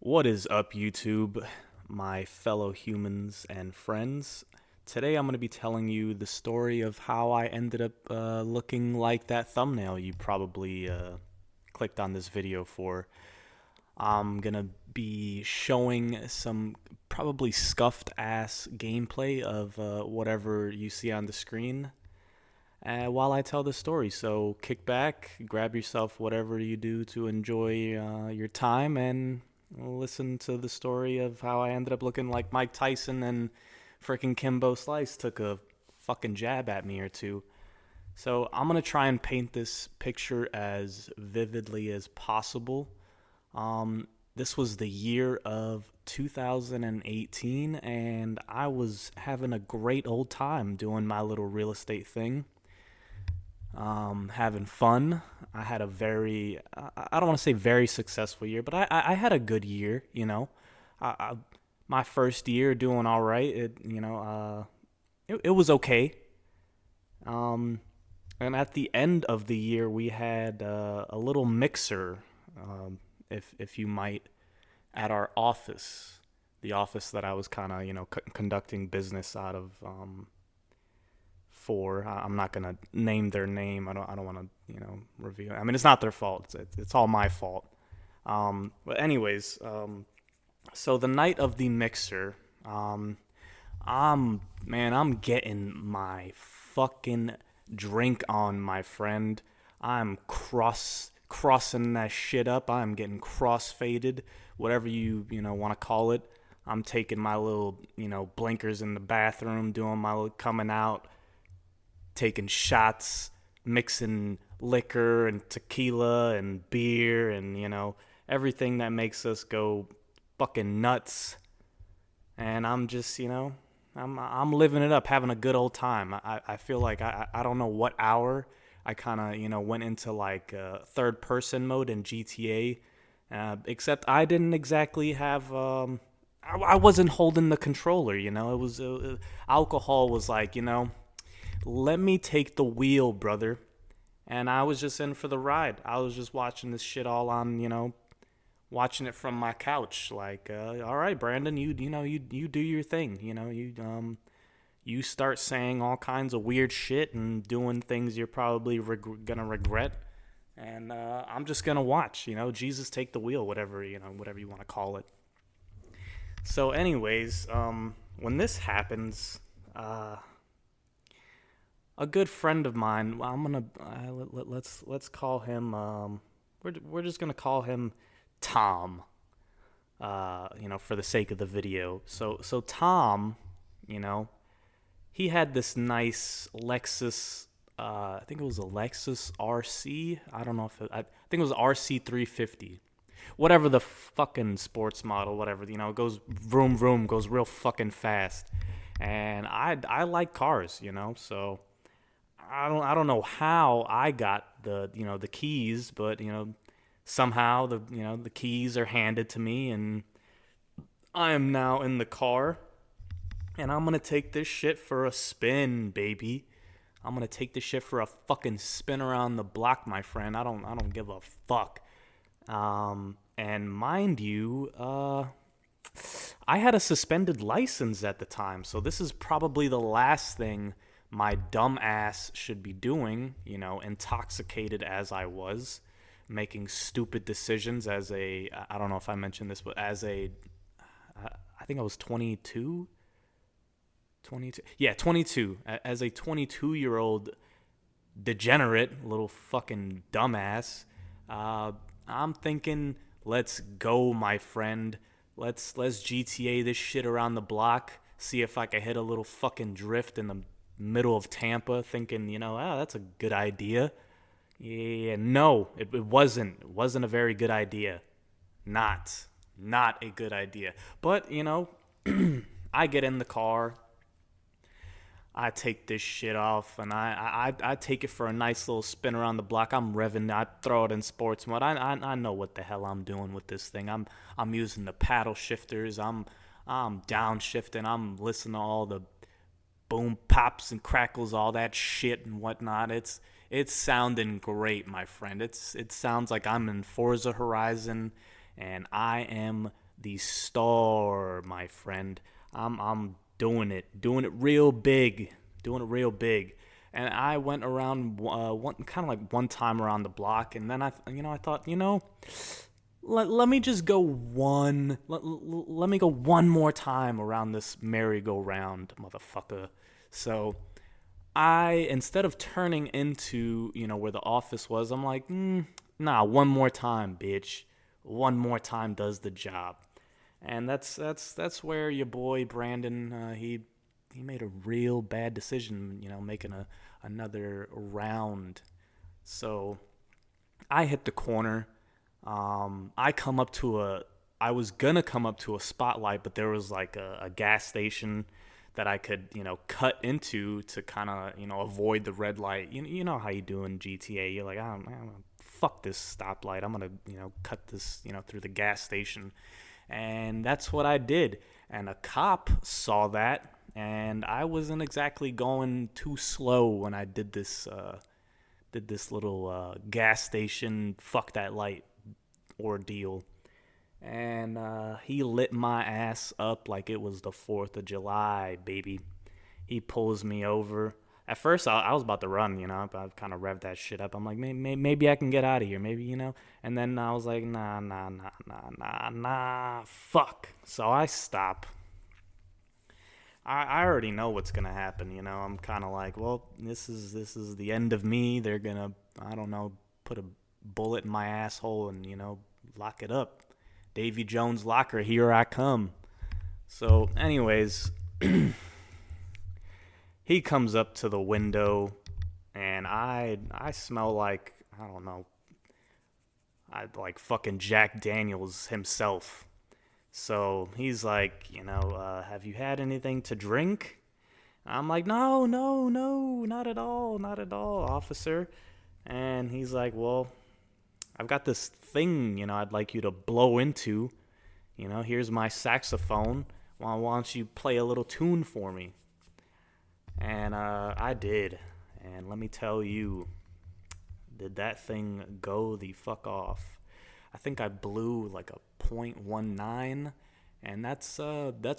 What is up, YouTube, my fellow humans and friends? Today I'm going to be telling you the story of how I ended up looking like that thumbnail you probably clicked on this video for. I'm going to be showing some probably scuffed ass gameplay of whatever you see on the screen while I tell the story. So kick back, grab yourself whatever you do to enjoy your time, and listen to the story of how I ended up looking like Mike Tyson and freaking Kimbo Slice took a fucking jab at me or two. So I'm gonna try and paint this picture as vividly as possible. This was the year of 2018, and I was having a great old time doing my little real estate thing. Having fun. I had a I don't want to say very successful year, but I had a good year, you know. My first year doing all right. It was okay. Um, and at the end of the year, we had a little mixer, if you might, at our office, the office that I was kind of, conducting business out of. I'm not gonna name their name. I don't want to reveal. I mean, it's not their fault. It's all my fault. But anyways, so the night of the mixer, I'm getting my fucking drink on, my friend. I'm crossing that shit up. I'm getting crossfaded, whatever you want to call it. I'm taking my little blinkers in the bathroom, doing my little coming out, taking shots, mixing liquor and tequila and beer and everything that makes us go fucking nuts. And I'm just I'm living it up, having a good old time. I feel like I don't know what hour I kind of went into like third person mode in GTA, except I didn't exactly have. I wasn't holding the controller. It was alcohol was like let me take the wheel, brother. And I was just in for the ride. I was just watching this shit all on, watching it from my couch. Like, all right, Brandon, you do your thing. You start saying all kinds of weird shit and doing things you're probably gonna regret. And I'm just gonna watch. Jesus take the wheel, whatever whatever you want to call it. So, anyways, when this happens, a good friend of mine. I'm gonna let's call him. We're just gonna call him Tom. For the sake of the video. So Tom, he had this nice Lexus. I think it was a Lexus RC. I don't know if I think it was RC 350. Whatever the fucking sports model, whatever, it goes vroom vroom, goes real fucking fast. And I like cars, so I don't know how I got the keys, but somehow the keys are handed to me, and I am now in the car, and I'm gonna take this shit for a spin, baby. I'm gonna take this shit for a fucking spin around the block, my friend. I don't give a fuck. And mind you, I had a suspended license at the time, so this is probably the last thing my dumb ass should be doing, intoxicated as I was, making stupid decisions as I don't know if I mentioned this, but I think I was 22? 22? Yeah, 22. As a 22-year-old degenerate, little fucking dumbass, I'm thinking, let's go, my friend. Let's GTA this shit around the block, see if I can hit a little fucking drift in the middle of Tampa, thinking, that's a good idea. Yeah, no, it wasn't. It wasn't a very good idea. Not a good idea. But, I get in the car, I take this shit off, and I take it for a nice little spin around the block. I'm revving. I throw it in sports mode. I know what the hell I'm doing with this thing. I'm using the paddle shifters. I'm downshifting. I'm listening to all the boom pops and crackles, all that shit and whatnot. It's sounding great, my friend. It sounds like I'm in Forza Horizon, and I am the star, my friend. I'm doing it real big, And I went around one time around the block, and then I thought, let me just go let me go one more time around this merry-go-round, motherfucker. So instead of turning into, where the office was, I'm like, nah, one more time, bitch. One more time does the job. And that's where your boy Brandon, he made a real bad decision, making another round. So I hit the corner. I was gonna come up to a spotlight, but there was like a gas station that I could, cut into to kind of, avoid the red light. You know how you do in GTA. You're like, fuck this stoplight. I'm gonna, cut this, through the gas station. And that's what I did. And a cop saw that, and I wasn't exactly going too slow when I did this little gas station fuck that light ordeal. And he lit my ass up like it was the 4th of July, baby. He pulls me over. At first, I was about to run, I kind of revved that shit up. I'm like, maybe I can get out of here, maybe, And then I was like, nah, fuck. So I stop. I already know what's gonna happen, I'm kind of like, well, this is the end of me. They're gonna, I don't know, put a bullet in my asshole and, lock it up. Davy Jones' locker, here I come. So, anyways, he comes up to the window, and I smell like, I don't know, like fucking Jack Daniels himself. So he's like, have you had anything to drink? I'm like, no, not at all, officer. And he's like, well, I've got this thing, I'd like you to blow into. Here's my saxophone. Why don't you play a little tune for me? And I did. And let me tell you, did that thing go the fuck off. I think I blew like a .19, and that's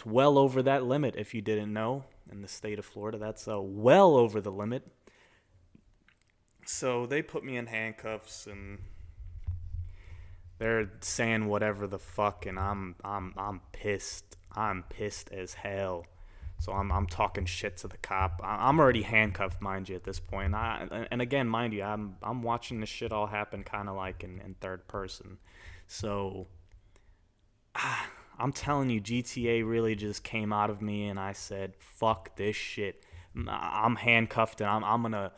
well over that limit, if you didn't know. In the state of Florida, that's well over the limit. So they put me in handcuffs, and they're saying whatever the fuck, and I'm pissed. I'm pissed as hell. So I'm talking shit to the cop. I'm already handcuffed, mind you, at this point. And again, mind you, I'm watching this shit all happen kind of like in third person. So I'm telling you, GTA really just came out of me, and I said, "Fuck this shit." I'm handcuffed, and I'm gonna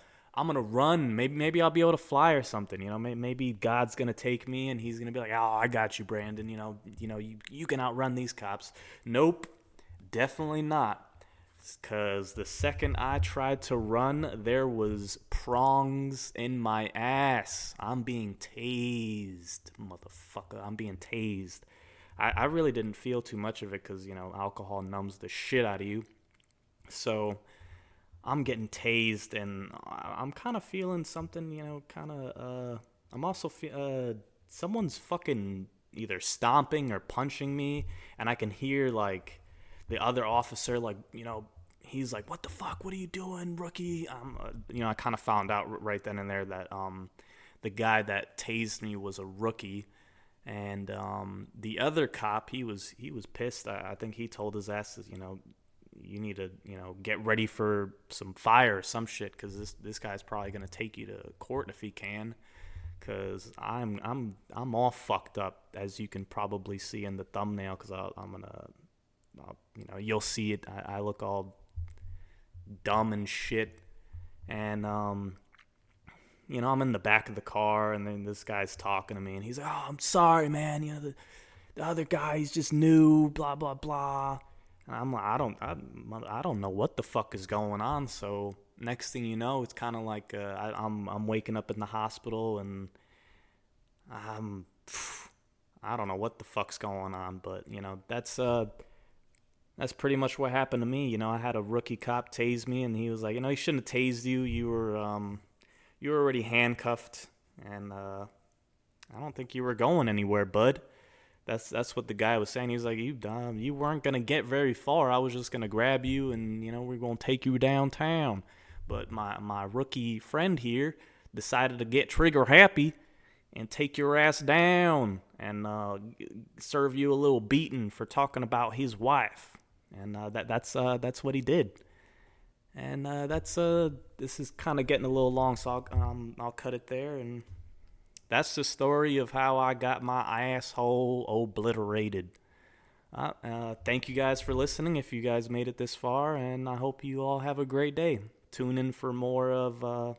run. Maybe I'll be able to fly or something. Maybe God's gonna take me, and He's gonna be like, "Oh, I got you, Brandon. You can outrun these cops." Nope, definitely not. Because the second I tried to run, there was prongs in my ass. I'm being tased, motherfucker. I'm being tased. I really didn't feel too much of it because, alcohol numbs the shit out of you. So I'm getting tased, and I'm kind of feeling something, I'm also someone's fucking either stomping or punching me, and I can hear, like, the other officer, like, he's like, "What the fuck? What are you doing, rookie?" I kind of found out right then and there that the guy that tased me was a rookie, and the other cop, he was pissed. I think he told his asses, you need to, get ready for some fire or some shit, because this guy's probably gonna take you to court if he can. Because I'm all fucked up, as you can probably see in the thumbnail, because I'm gonna. You'll see it. I look all dumb and shit, and I'm in the back of the car, and then this guy's talking to me, and he's like, "Oh, I'm sorry, man. The other guy, he's just new, blah blah blah." And I'm like, I don't know what the fuck is going on. So next thing you know, it's kind of like I'm waking up in the hospital, and I don't know what the fuck's going on, but that's pretty much what happened to me. I had a rookie cop tase me, and he was like, he shouldn't have tased you. You were already handcuffed, and I don't think you were going anywhere, bud. That's what the guy was saying. He was like, you weren't gonna get very far. I was just gonna grab you and we're gonna take you downtown. But my rookie friend here decided to get trigger happy and take your ass down and serve you a little beating for talking about his wife. And that's what he did. And this is kind of getting a little long, so I'll cut it there. And that's the story of how I got my asshole obliterated. Thank you guys for listening if you guys made it this far, and I hope you all have a great day. Tune in for more of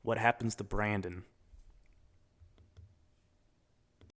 what happens to Brandon.